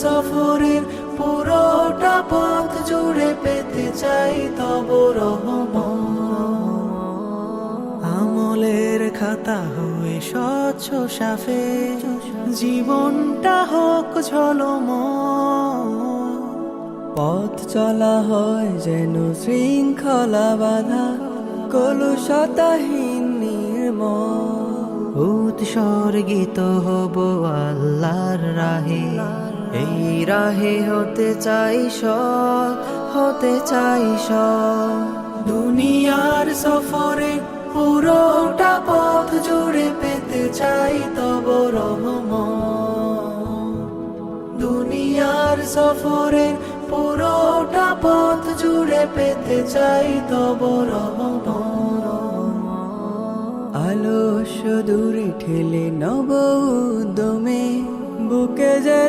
সফরের পুরোটা পথ জুড়ে পেতে চাই তব রহমত। আমলের খাতা হয়ে স্বচ্ছ সাফে জীবনটা হোক ঝলমল। পথ চলা হয় যেন শৃঙ্খলা বাঁধা কলুষতাহীন নির্মল। উৎসর্গিত হব আল্লাহর রাহে, এই রাহে হতে চাই সৎ, হতে চাই সৎ। দুনিয়ার সফরে পুরোটা পথ জুড়ে পেতে চাই তব রহমত। দুনিয়ার সফরে পুরোটা পথ জুড়ে পেতে চাই তব রহমত। আলস্য দূরে ঠেলে নব উদ্যমে বুকে যে